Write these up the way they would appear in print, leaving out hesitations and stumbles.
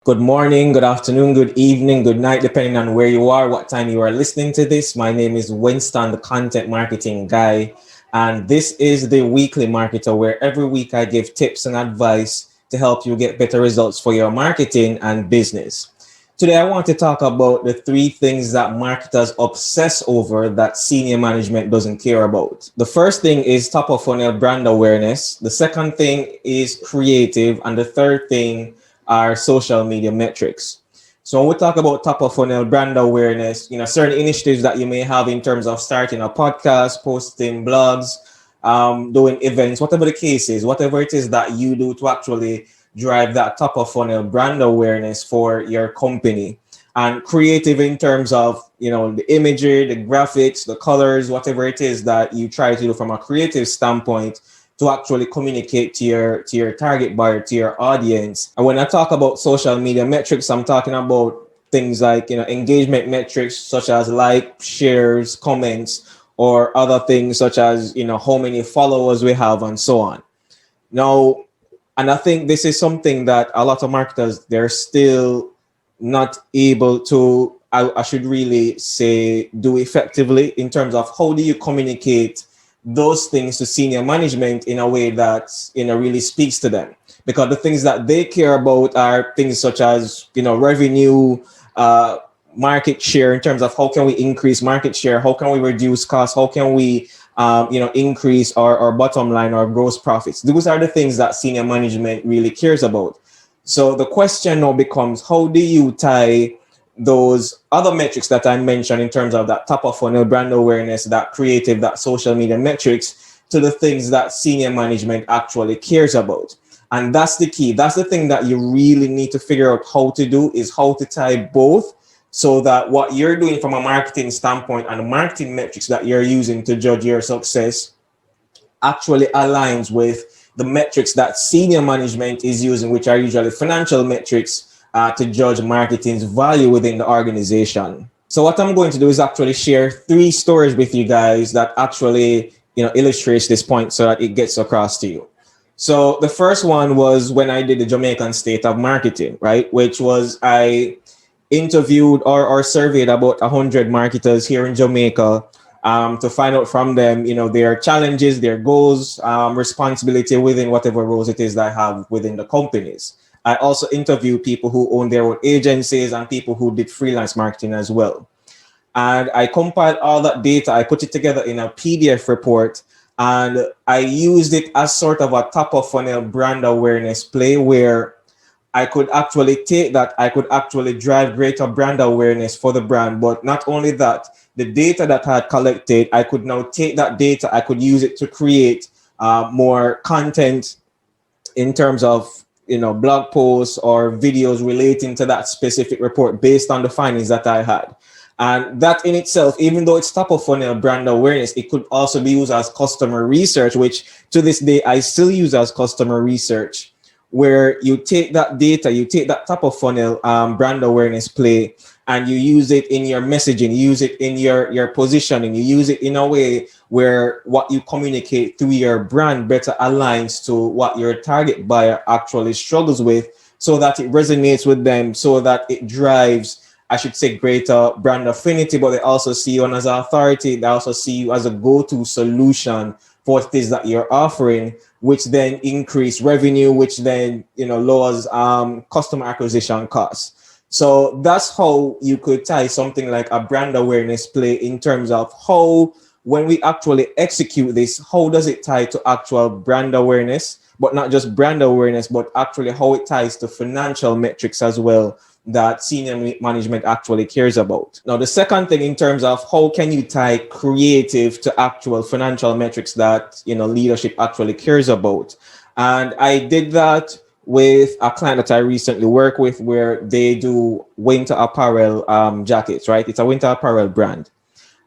Good morning, good afternoon, good evening, good night, depending on where you are, what time you are listening to this. My name is Winston, the content marketing guy, and this is the weekly marketer where every week I give tips and advice to help you get better results for your marketing and business. Today, I want to talk about the three things that marketers obsess over that senior management doesn't care about. The first thing is top of funnel brand awareness. The second thing is creative. And the third thing are social media metrics. So when we talk about top of funnel brand awareness, certain initiatives that you may have in terms of starting a podcast, posting blogs, doing events, whatever the case is, whatever it is that you do to actually drive that top of funnel brand awareness for your company. And creative in terms of the imagery, the graphics, the colors, whatever it is that you try to do from a creative standpoint to actually communicate to your target buyer, to your audience. And when I talk about social media metrics, I'm talking about things like engagement metrics such as like, shares, comments, or other things such as how many followers we have and so on. Now, and I think this is something that a lot of marketers, they're still not able to, I should really say, do effectively in terms of how do you communicate those things to senior management in a way that really speaks to them, because the things that they care about are things such as revenue, market share, in terms of how can we increase market share, how can we reduce costs, how can we increase our bottom line, our gross profits. Those are the things that senior management really cares about. So the question now becomes, how do you tie those other metrics that I mentioned in terms of that top of funnel brand awareness, that creative, that social media metrics, to the things that senior management actually cares about? And that's the key. That's the thing that you really need to figure out how to do, is how to tie both, so that what you're doing from a marketing standpoint and the marketing metrics that you're using to judge your success actually aligns with the metrics that senior management is using, which are usually financial metrics to judge marketing's value within the organization. So what I'm going to do is actually share three stories with you guys that actually illustrates this point so that it gets across to you. So the first one was when I did the Jamaican State of Marketing, right? Which was I interviewed or surveyed about 100 marketers here in Jamaica to find out from them, their challenges, their goals, responsibility within whatever roles it is that I have within the companies. I also interviewed people who own their own agencies and people who did freelance marketing as well. And I compiled all that data. I put it together in a PDF report, and I used it as sort of a top of funnel brand awareness play where I could actually take that, I could actually drive greater brand awareness for the brand. But not only that, the data that I had collected, I could now take that data, I could use it to create more content in terms of blog posts or videos relating to that specific report based on the findings that I had. And that in itself, even though it's top of funnel brand awareness, it could also be used as customer research, which to this day I still use as customer research, where you take that data, you take that top of funnel brand awareness play, and you use it in your messaging, you use it in your positioning, you use it in a way where what you communicate through your brand better aligns to what your target buyer actually struggles with, so that it resonates with them, so that it drives, I should say, greater brand affinity, but they also see you as an authority. They also see you as a go-to solution for what it is that you're offering, which then increase revenue, which then lowers customer acquisition costs. So that's how you could tie something like a brand awareness play in terms of how, when we actually execute this, how does it tie to actual brand awareness, but not just brand awareness, but actually how it ties to financial metrics as well that senior management actually cares about. Now, the second thing in terms of how can you tie creative to actual financial metrics that leadership actually cares about. And I did that with a client that I recently worked with, where they do winter apparel jackets, right? It's a winter apparel brand.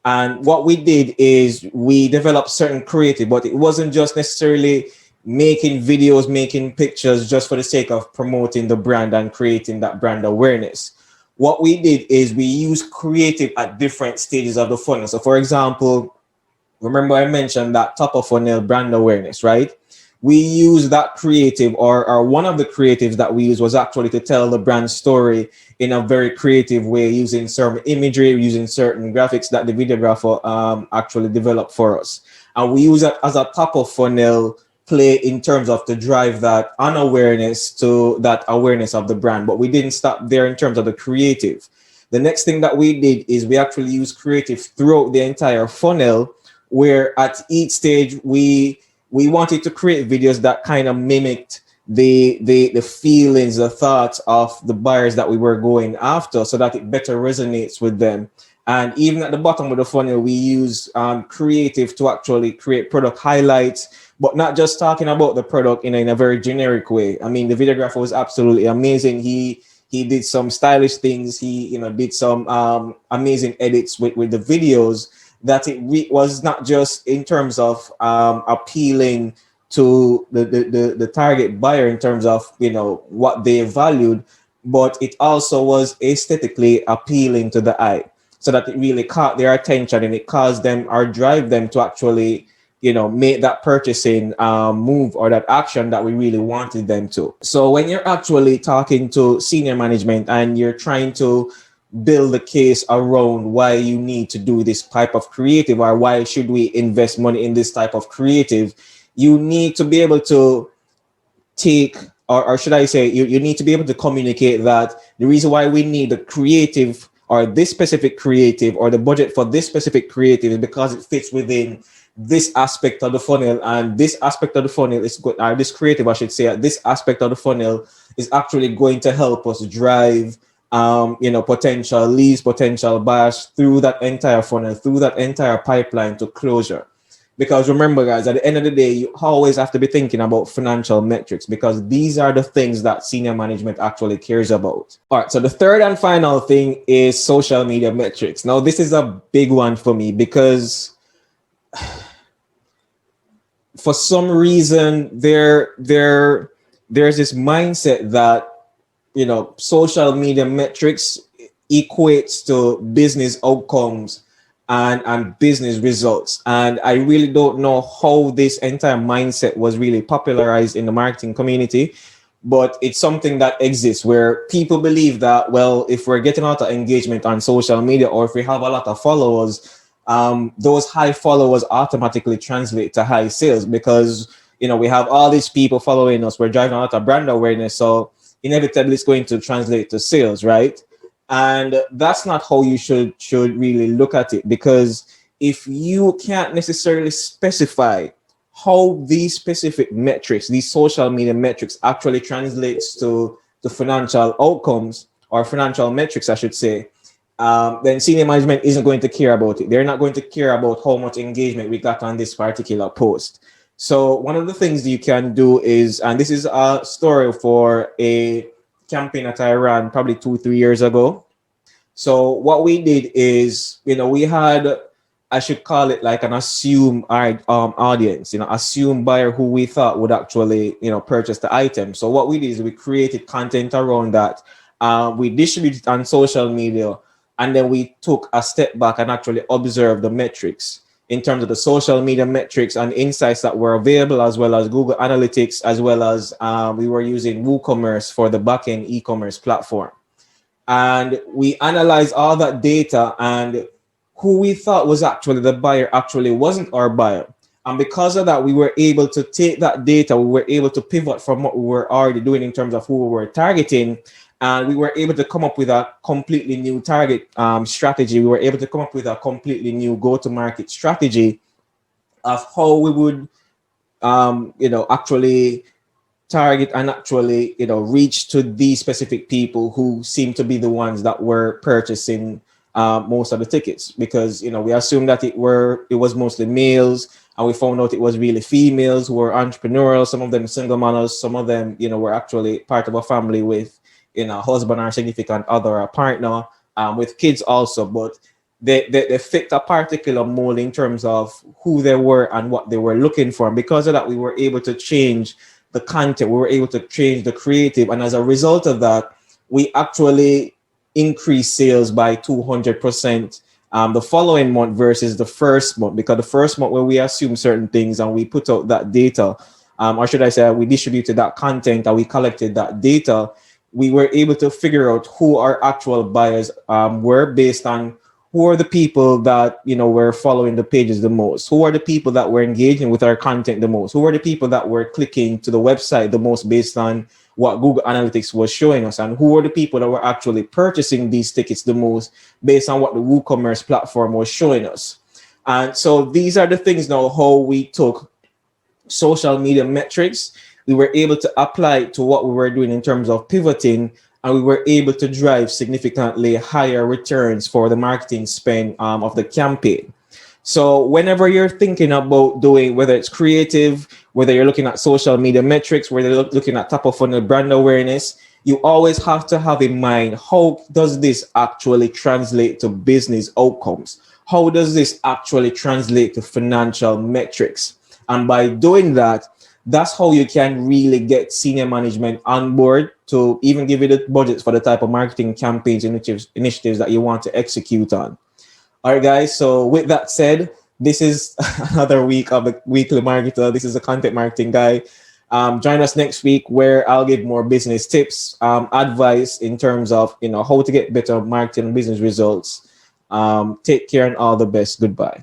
And what we did is we developed certain creative, but it wasn't just necessarily making videos, making pictures just for the sake of promoting the brand and creating that brand awareness. What we did is we used creative at different stages of the funnel. So for example, remember I mentioned that top of funnel brand awareness, right? we use that creative, or one of the creatives that we used was actually to tell the brand story in a very creative way, using certain imagery, using certain graphics that the videographer actually developed for us. And we use that as a top of funnel play in terms of to drive that unawareness to that awareness of the brand. But we didn't stop there in terms of the creative. The next thing that we did is we actually used creative throughout the entire funnel, where at each stage we wanted to create videos that kind of mimicked the feelings, the thoughts of the buyers that we were going after, so that it better resonates with them. And even at the bottom of the funnel, we use creative to actually create product highlights, but not just talking about the product in a very generic way. I mean, the videographer was absolutely amazing. He did some stylish things. He did some amazing edits with the videos, that it was not just in terms of appealing to the target buyer in terms of what they valued, but it also was aesthetically appealing to the eye, so that it really caught their attention, and it caused them or drive them to actually make that purchasing move or that action that we really wanted them to. So when you're actually talking to senior management and you're trying to build a case around why you need to do this type of creative, or why should we invest money in this type of creative, you need to be able to take, or should I say, you need to be able to communicate that the reason why we need the creative, or this specific creative, or the budget for this specific creative, is because it fits within this aspect of the funnel, and this aspect of the funnel is good, or this creative, I should say, this aspect of the funnel is actually going to help us drive potential leads, potential buyers through that entire funnel, through that entire pipeline to closure. Because remember, guys, at the end of the day, you always have to be thinking about financial metrics, because these are the things that senior management actually cares about. All right, so the third and final thing is social media metrics. Now, this is a big one for me, because for some reason there's this mindset that social media metrics equates to business outcomes and business results. And I really don't know how this entire mindset was really popularized in the marketing community, but it's something that exists, where people believe that, well, if we're getting a lot of engagement on social media, or if we have a lot of followers, those high followers automatically translate to high sales, because we have all these people following us, we're driving a lot of brand awareness, so inevitably it's going to translate to sales, right? And that's not how you should really look at it, because if you can't necessarily specify how these specific metrics, these social media metrics, actually translates to the financial outcomes, or financial metrics, I should say, then senior management isn't going to care about it. They're not going to care about how much engagement we got on this particular post. So one of the things you can do is, and this is a story for a campaign that I ran probably 2-3 years ago. So what we did is, we had, I should call it like an assumed audience, assumed buyer who we thought would actually, purchase the item. So what we did is we created content around that. We distributed on social media, and then we took a step back and actually observed the metrics in terms of the social media metrics and insights that were available, as well as Google Analytics, as well as we were using WooCommerce for the backend e-commerce platform. And we analyzed all that data, and who we thought was actually the buyer actually wasn't our buyer. And because of that, we were able to take that data, we were able to pivot from what we were already doing in terms of who we were targeting, and we were able to come up with a completely new target strategy. We were able to come up with a completely new go-to-market strategy of how we would, actually target and actually, reach to these specific people who seem to be the ones that were purchasing most of the tickets, because, we assumed that it was mostly males, and we found out it was really females who were entrepreneurial, some of them single mothers, some of them, were actually part of a family with, a husband or significant other or partner, with kids also, but they fit a particular mold in terms of who they were and what they were looking for. And because of that, we were able to change the content, we were able to change the creative, and as a result of that, we actually increased sales by 200% the following month versus the first month, because the first month when we assumed certain things and we put out that data, or should I say, we distributed that content and we collected that data, we were able to figure out who our actual buyers were based on who are the people that were following the pages the most, who are the people that were engaging with our content the most, who are the people that were clicking to the website the most based on what Google Analytics was showing us, and who are the people that were actually purchasing these tickets the most based on what the WooCommerce platform was showing us. And so these are the things now how we took social media metrics, we were able to apply it to what we were doing in terms of pivoting, and we were able to drive significantly higher returns for the marketing spend of the campaign. So whenever you're thinking about doing, whether it's creative, whether you're looking at social media metrics, whether you're looking at top of funnel brand awareness, you always have to have in mind, how does this actually translate to business outcomes? How does this actually translate to financial metrics? And by doing that, that's how you can really get senior management on board to even give you the budgets for the type of marketing campaigns, initiatives that you want to execute on. All right, guys. So with that said, this is another week of the Weekly Marketer. This is a content marketing guy. Join us next week where I'll give more business tips, advice in terms of how to get better marketing and business results. Take care and all the best. Goodbye.